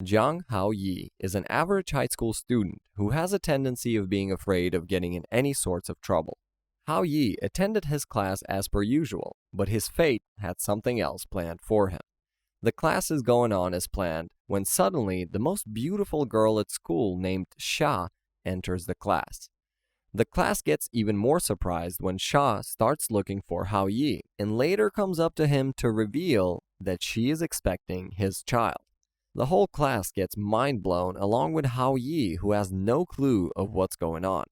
Jiang Hao Yi is an average high school student who has a tendency of being afraid of getting in any sorts of trouble. Hao Yi attended his class as per usual, but his fate had something else planned for him. The class is going on as planned when suddenly the most beautiful girl at school named Xia enters the class. The class gets even more surprised when Xia starts looking for Hao Yi and later comes up to him to reveal that she is expecting his child. The whole class gets mind blown along with Hao Yi, who has no clue of what's going on.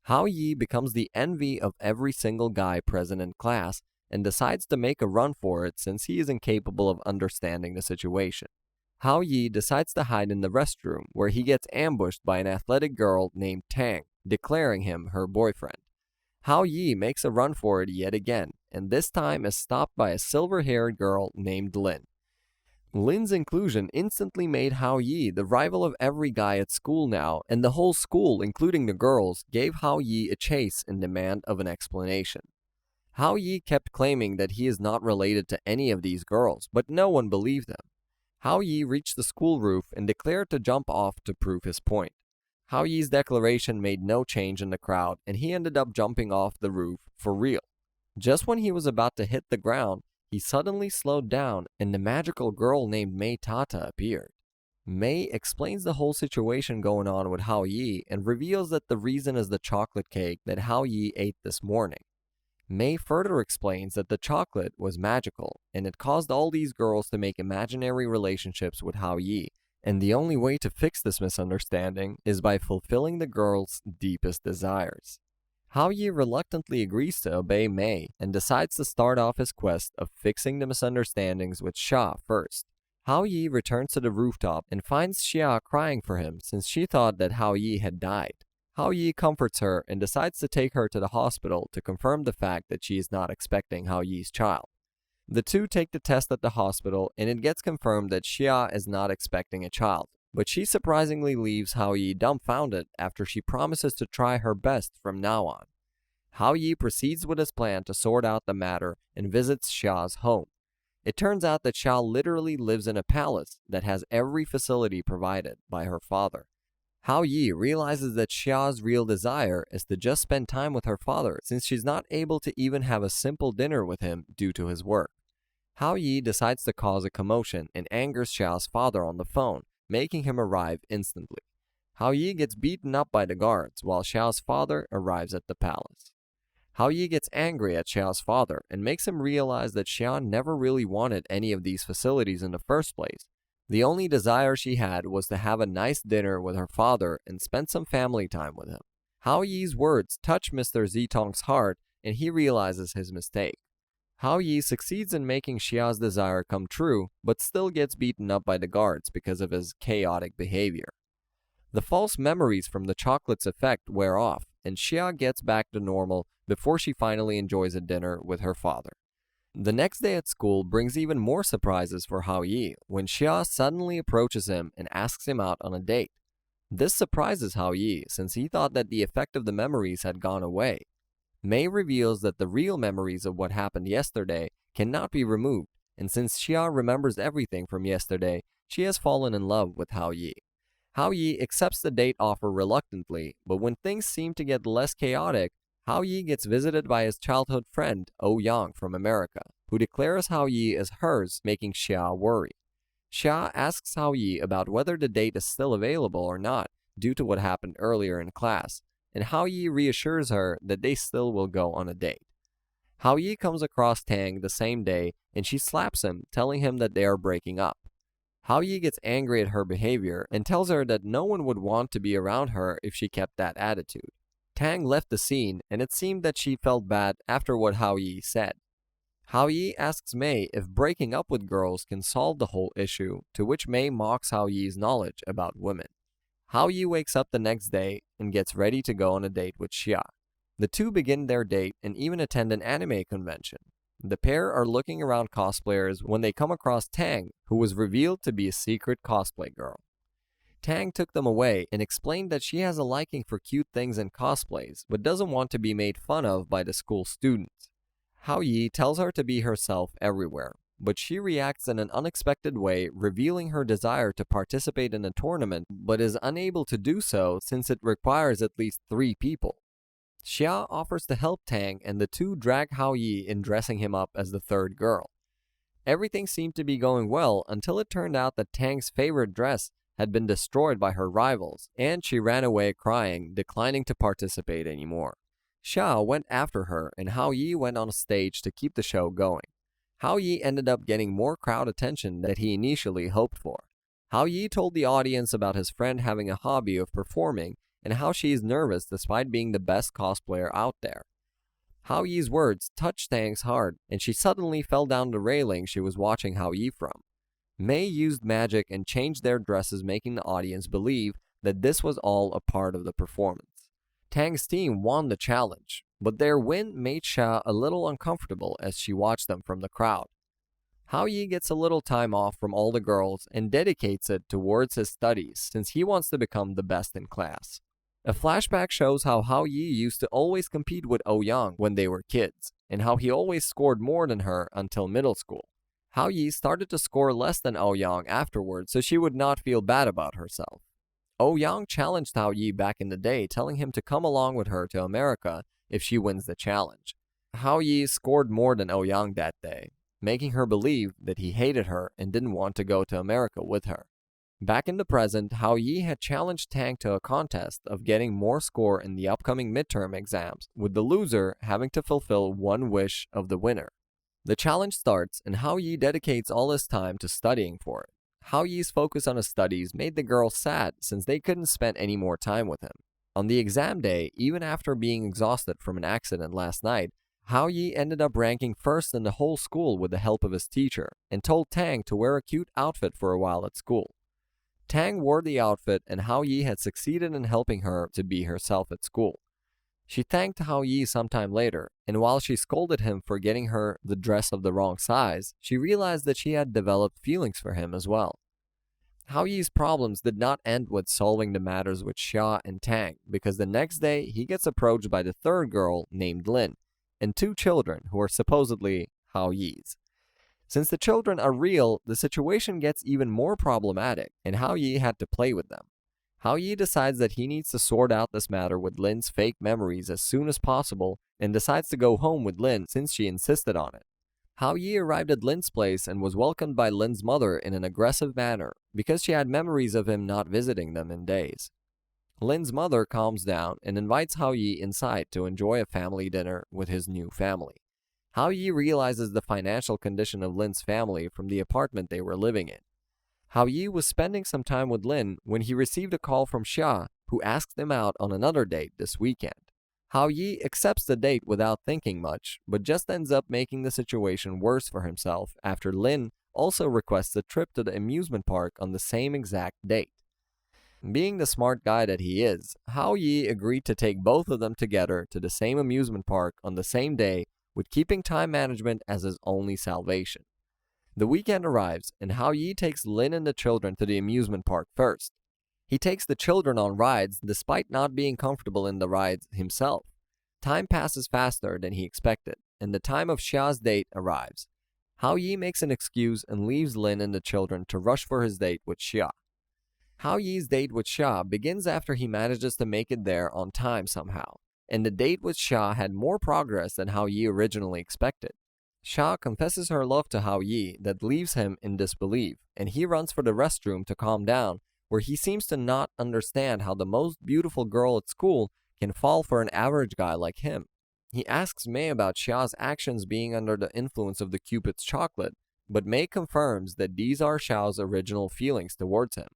Hao Yi becomes the envy of every single guy present in class and decides to make a run for it since he is incapable of understanding the situation. Hao Yi decides to hide in the restroom where he gets ambushed by an athletic girl named Tang, declaring him her boyfriend. Hao Yi makes a run for it yet again, and this time is stopped by a silver-haired girl named Lin. Lin's inclusion instantly made Hao Yi the rival of every guy at school now, and the whole school, including the girls, gave Hao Yi a chase in demand of an explanation. Hao Yi kept claiming that he is not related to any of these girls, but no one believed him. Hao Yi reached the school roof and declared to jump off to prove his point. Hao Yi's declaration made no change in the crowd, and he ended up jumping off the roof for real. Just when he was about to hit the ground, he suddenly slowed down and the magical girl named Mei Tata appeared. Mei explains the whole situation going on with Hao Yi and reveals that the reason is the chocolate cake that Hao Yi ate this morning. Mei further explains that the chocolate was magical and it caused all these girls to make imaginary relationships with Hao Yi, and the only way to fix this misunderstanding is by fulfilling the girls' deepest desires. Hao Yi reluctantly agrees to obey Mei and decides to start off his quest of fixing the misunderstandings with Xia first. Hao Yi returns to the rooftop and finds Xia crying for him since she thought that Hao Yi had died. Hao Yi comforts her and decides to take her to the hospital to confirm the fact that she is not expecting Hao Yi's child. The two take the test at the hospital and it gets confirmed that Xia is not expecting a child, but she surprisingly leaves Hao Yi dumbfounded after she promises to try her best from now on. Hao Yi proceeds with his plan to sort out the matter and visits Xia's home. It turns out that Xia literally lives in a palace that has every facility provided by her father. Hao Yi realizes that Xia's real desire is to just spend time with her father since she's not able to even have a simple dinner with him due to his work. Hao Yi decides to cause a commotion and angers Xia's father on the phone, making him arrive instantly. Hao Yi gets beaten up by the guards while Xiao's father arrives at the palace. Hao Yi gets angry at Xiao's father and makes him realize that Xia never really wanted any of these facilities in the first place. The only desire she had was to have a nice dinner with her father and spend some family time with him. Hao Yi's words touch Mr. Zitong's heart and he realizes his mistake. Hao Yi succeeds in making Xia's desire come true, but still gets beaten up by the guards because of his chaotic behavior. The false memories from the chocolate's effect wear off, and Xia gets back to normal before she finally enjoys a dinner with her father. The next day at school brings even more surprises for Hao Yi when Xia suddenly approaches him and asks him out on a date. This surprises Hao Yi since he thought that the effect of the memories had gone away. Mei reveals that the real memories of what happened yesterday cannot be removed, and since Xia remembers everything from yesterday, she has fallen in love with Hao Yi. Hao Yi accepts the date offer reluctantly, but when things seem to get less chaotic, Hao Yi gets visited by his childhood friend, Yang from America, who declares Hao Yi as hers, making Xia worry. Xia asks Hao Yi about whether the date is still available or not, due to what happened earlier in class, and Hao Yi reassures her that they still will go on a date. Hao Yi comes across Tang the same day, and she slaps him, telling him that they are breaking up. Hao Yi gets angry at her behavior and tells her that no one would want to be around her if she kept that attitude. Tang left the scene, and it seemed that she felt bad after what Hao Yi said. Hao Yi asks Mei if breaking up with girls can solve the whole issue, to which Mei mocks Hao Yi's knowledge about women. Hao Yi wakes up the next day and gets ready to go on a date with Xia. The two begin their date and even attend an anime convention. The pair are looking around cosplayers when they come across Tang, who was revealed to be a secret cosplay girl. Tang took them away and explained that she has a liking for cute things and cosplays, but doesn't want to be made fun of by the school students. Hao Yi tells her to be herself everywhere. but she reacts in an unexpected way, revealing her desire to participate in a tournament but is unable to do so since it requires at least 3 people. Xia offers to help Tang, and the two drag Hao Yi in dressing him up as the third girl. Everything seemed to be going well until it turned out that Tang's favorite dress had been destroyed by her rivals, and she ran away crying, declining to participate anymore. Xia went after her, and Hao Yi went on stage to keep the show going. Hao Yi ended up getting more crowd attention than he initially hoped for. Hao Yi told the audience about his friend having a hobby of performing and how she is nervous despite being the best cosplayer out there. Hao Yi's words touched Tang's heart, and she suddenly fell down the railing she was watching Hao Yi from. Mei used magic and changed their dresses, making the audience believe that this was all a part of the performance. Tang's team won the challenge, but their win made Xia a little uncomfortable as she watched them from the crowd. Hao Yi gets a little time off from all the girls and dedicates it towards his studies since he wants to become the best in class. A flashback shows how Hao Yi used to always compete with Ouyang when they were kids, and how he always scored more than her until middle school. Hao Yi started to score less than Ouyang afterwards so she would not feel bad about herself. Ouyang challenged Hao Yi back in the day, telling him to come along with her to America if she wins the challenge. Hao Yi scored more than Ouyang that day, making her believe that he hated her and didn't want to go to America with her. Back in the present, Hao Yi had challenged Tang to a contest of getting more score in the upcoming midterm exams, with the loser having to fulfill one wish of the winner. The challenge starts, and Hao Yi dedicates all his time to studying for it. Hao Yi's focus on his studies made the girls sad since they couldn't spend any more time with him. On the exam day, even after being exhausted from an accident last night, Hao Yi ended up ranking first in the whole school with the help of his teacher, and told Tang to wear a cute outfit for a while at school. Tang wore the outfit, and Hao Yi had succeeded in helping her to be herself at school. She thanked Hao Yi sometime later, and while she scolded him for getting her the dress of the wrong size, she realized that she had developed feelings for him as well. Hao Yi's problems did not end with solving the matters with Xia and Tang, because the next day he gets approached by the third girl named Lin, and 2 children who are supposedly Hao Yi's. Since the children are real, the situation gets even more problematic, and Hao Yi had to play with them. Hao Yi decides that he needs to sort out this matter with Lin's fake memories as soon as possible, and decides to go home with Lin since she insisted on it. Hao Yi arrived at Lin's place and was welcomed by Lin's mother in an aggressive manner because she had memories of him not visiting them in days. Lin's mother calms down and invites Hao Yi inside to enjoy a family dinner with his new family. Hao Yi realizes the financial condition of Lin's family from the apartment they were living in. Hao Yi was spending some time with Lin when he received a call from Xia, who asked him out on another date this weekend. Hao Yi accepts the date without thinking much, but just ends up making the situation worse for himself after Lin also requests a trip to the amusement park on the same exact date. Being the smart guy that he is, Hao Yi agreed to take both of them together to the same amusement park on the same day, with keeping time management as his only salvation. The weekend arrives, and Hao Yi takes Lin and the children to the amusement park first. He takes the children on rides despite not being comfortable in the rides himself. Time passes faster than he expected, and the time of Xia's date arrives. Hao Yi makes an excuse and leaves Lin and the children to rush for his date with Xia. Hao Yi's date with Xia begins after he manages to make it there on time somehow, and the date with Xia had more progress than Hao Yi originally expected. Xia confesses her love to Hao Yi that leaves him in disbelief, and he runs for the restroom to calm down, where he seems to not understand how the most beautiful girl at school can fall for an average guy like him. He asks Mei about Xia's actions being under the influence of the Cupids Chocolate, but Mei confirms that these are Xiao's original feelings towards him.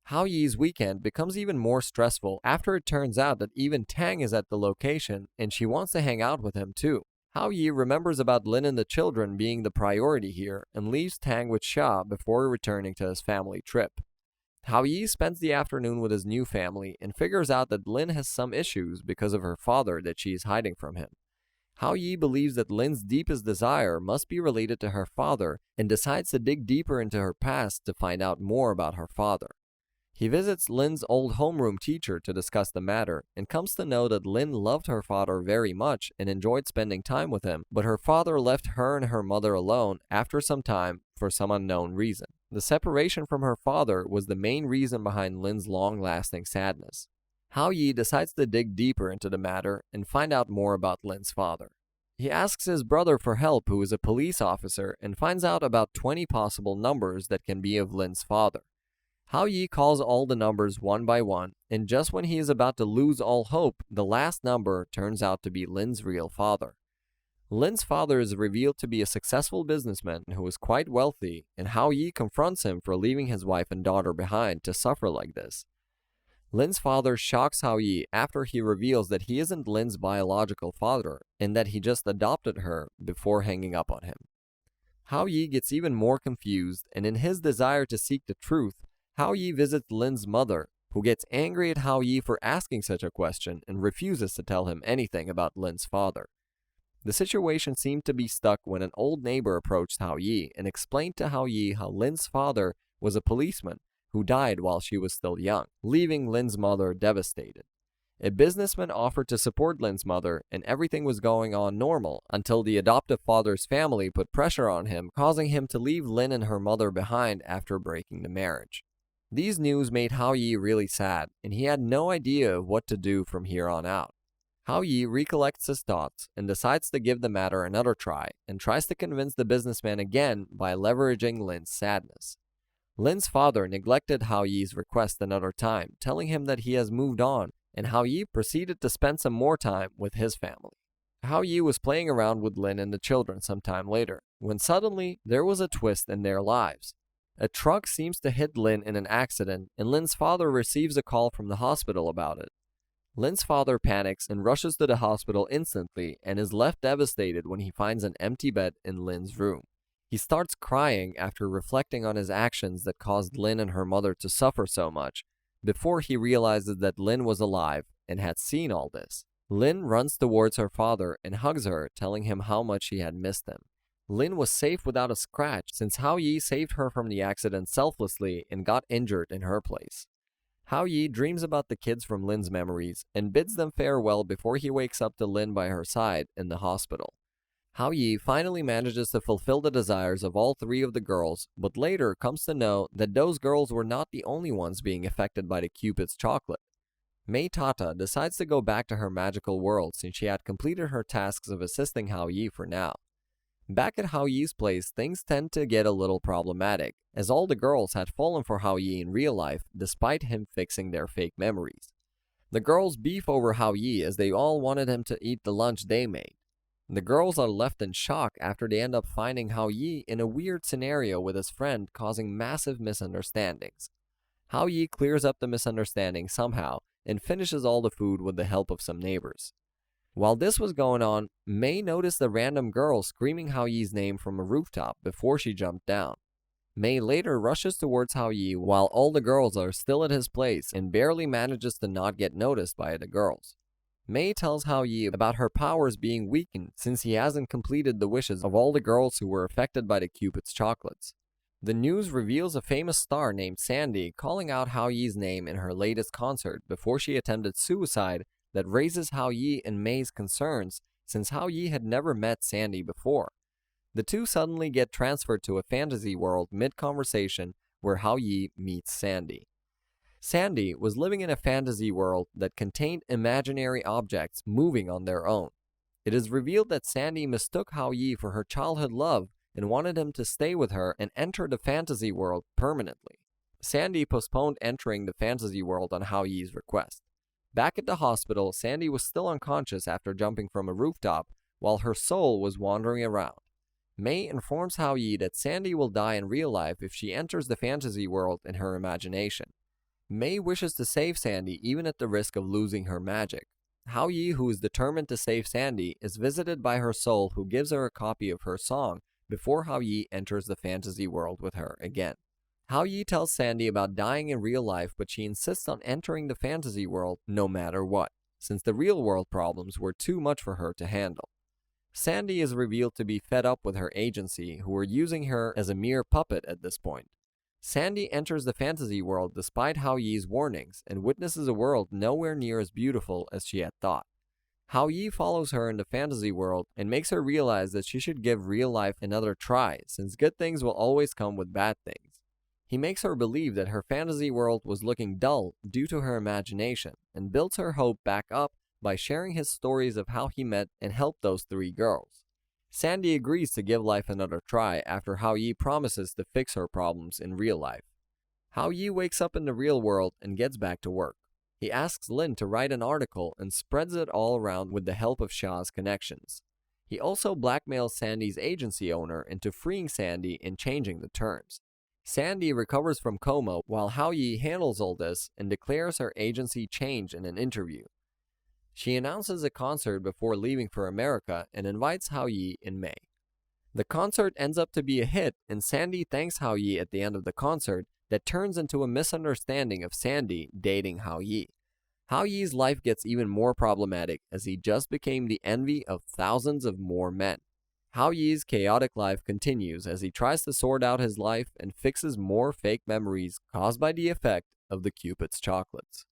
Hao Yi's weekend becomes even more stressful after it turns out that even Tang is at the location and she wants to hang out with him too. Hao Yi remembers about Lin and the children being the priority here and leaves Tang with Xia before returning to his family trip. Hao Yi spends the afternoon with his new family and figures out that Lin has some issues because of her father that she is hiding from him. Hao Yi believes that Lin's deepest desire must be related to her father and decides to dig deeper into her past to find out more about her father. He visits Lin's old homeroom teacher to discuss the matter and comes to know that Lin loved her father very much and enjoyed spending time with him, but her father left her and her mother alone after some time for some unknown reason. The separation from her father was the main reason behind Lin's long-lasting sadness. Hao Yi decides to dig deeper into the matter and find out more about Lin's father. He asks his brother for help, who is a police officer, and finds out about 20 possible numbers that can be of Lin's father. Hao Yi calls all the numbers one by one, and just when he is about to lose all hope, the last number turns out to be Lin's real father. Lin's father is revealed to be a successful businessman who is quite wealthy, and Hao Yi confronts him for leaving his wife and daughter behind to suffer like this. Lin's father shocks Hao Yi after he reveals that he isn't Lin's biological father and that he just adopted her before hanging up on him. Hao Yi gets even more confused, and in his desire to seek the truth, Hao Yi visits Lin's mother, who gets angry at Hao Yi for asking such a question and refuses to tell him anything about Lin's father. The situation seemed to be stuck when an old neighbor approached Hao Yi and explained to Hao Yi how Lin's father was a policeman who died while she was still young, leaving Lin's mother devastated. A businessman offered to support Lin's mother, and everything was going on normal until the adoptive father's family put pressure on him, causing him to leave Lin and her mother behind after breaking the marriage. These news made Hao Yi really sad, and he had no idea of what to do from here on out. Hao Yi recollects his thoughts and decides to give the matter another try, and tries to convince the businessman again by leveraging Lin's sadness. Lin's father neglected Hao Yi's request another time, telling him that he has moved on, and Hao Yi proceeded to spend some more time with his family. Hao Yi was playing around with Lin and the children some time later, when suddenly there was a twist in their lives. A truck seems to hit Lin in an accident, and Lin's father receives a call from the hospital about it. Lin's father panics and rushes to the hospital instantly and is left devastated when he finds an empty bed in Lin's room. He starts crying after reflecting on his actions that caused Lin and her mother to suffer so much, before he realizes that Lin was alive and had seen all this. Lin runs towards her father and hugs her, telling him how much she had missed him. Lin was safe without a scratch since Hao Yi saved her from the accident selflessly and got injured in her place. Hao Yi dreams about the kids from Lin's memories and bids them farewell before he wakes up to Lin by her side in the hospital. Hao Yi finally manages to fulfill the desires of all three of the girls, but later comes to know that those girls were not the only ones being affected by the Cupids Chocolate. Mei Tata decides to go back to her magical world since she had completed her tasks of assisting Hao Yi for now. Back at Hao Yi's place, things tend to get a little problematic, as all the girls had fallen for Hao Yi in real life despite him fixing their fake memories. The girls beef over Hao Yi as they all wanted him to eat the lunch they made. The girls are left in shock after they end up finding Hao Yi in a weird scenario with his friend, causing massive misunderstandings. Hao Yi clears up the misunderstanding somehow and finishes all the food with the help of some neighbors. While this was going on, Mei noticed a random girl screaming Hao Yi's name from a rooftop before she jumped down. Mei later rushes towards Hao Yi while all the girls are still at his place and barely manages to not get noticed by the girls. Mei tells Hao Yi about her powers being weakened since he hasn't completed the wishes of all the girls who were affected by the Cupids Chocolates. The news reveals a famous star named Sandy calling out Hao Yi's name in her latest concert before she attempted suicide, that raises Hao Yi and Mei's concerns since Hao Yi had never met Sandy before. The two suddenly get transferred to a fantasy world mid-conversation where Hao Yi meets Sandy. Sandy was living in a fantasy world that contained imaginary objects moving on their own. It is revealed that Sandy mistook Hao Yi for her childhood love and wanted him to stay with her and enter the fantasy world permanently. Sandy postponed entering the fantasy world on Hao Yi's request. Back at the hospital, Sandy was still unconscious after jumping from a rooftop, while her soul was wandering around. Mei informs Hao Yi that Sandy will die in real life if she enters the fantasy world in her imagination. Mei wishes to save Sandy even at the risk of losing her magic. Hao Yi, who is determined to save Sandy, is visited by her soul, who gives her a copy of her song before Hao Yi enters the fantasy world with her again. Hao Yi tells Sandy about dying in real life, but she insists on entering the fantasy world no matter what, since the real world problems were too much for her to handle. Sandy is revealed to be fed up with her agency, who were using her as a mere puppet at this point. Sandy enters the fantasy world despite Hao Yi's warnings and witnesses a world nowhere near as beautiful as she had thought. Hao Yi follows her in the fantasy world and makes her realize that she should give real life another try, since good things will always come with bad things. He makes her believe that her fantasy world was looking dull due to her imagination, and builds her hope back up by sharing his stories of how he met and helped those 3 girls. Sandy agrees to give life another try after Hao Yi promises to fix her problems in real life. Hao Yi wakes up in the real world and gets back to work. He asks Lin to write an article and spreads it all around with the help of Sha's connections. He also blackmails Sandy's agency owner into freeing Sandy and changing the terms. Sandy recovers from coma while Hao Yi handles all this and declares her agency change in an interview. She announces a concert before leaving for America and invites Hao Yi in May. The concert ends up to be a hit, and Sandy thanks Hao Yi at the end of the concert that turns into a misunderstanding of Sandy dating Hao Yi. Hao Yi's life gets even more problematic as he just became the envy of thousands of more men. Hao Yi's chaotic life continues as he tries to sort out his life and fixes more fake memories caused by the effect of the Cupids chocolates.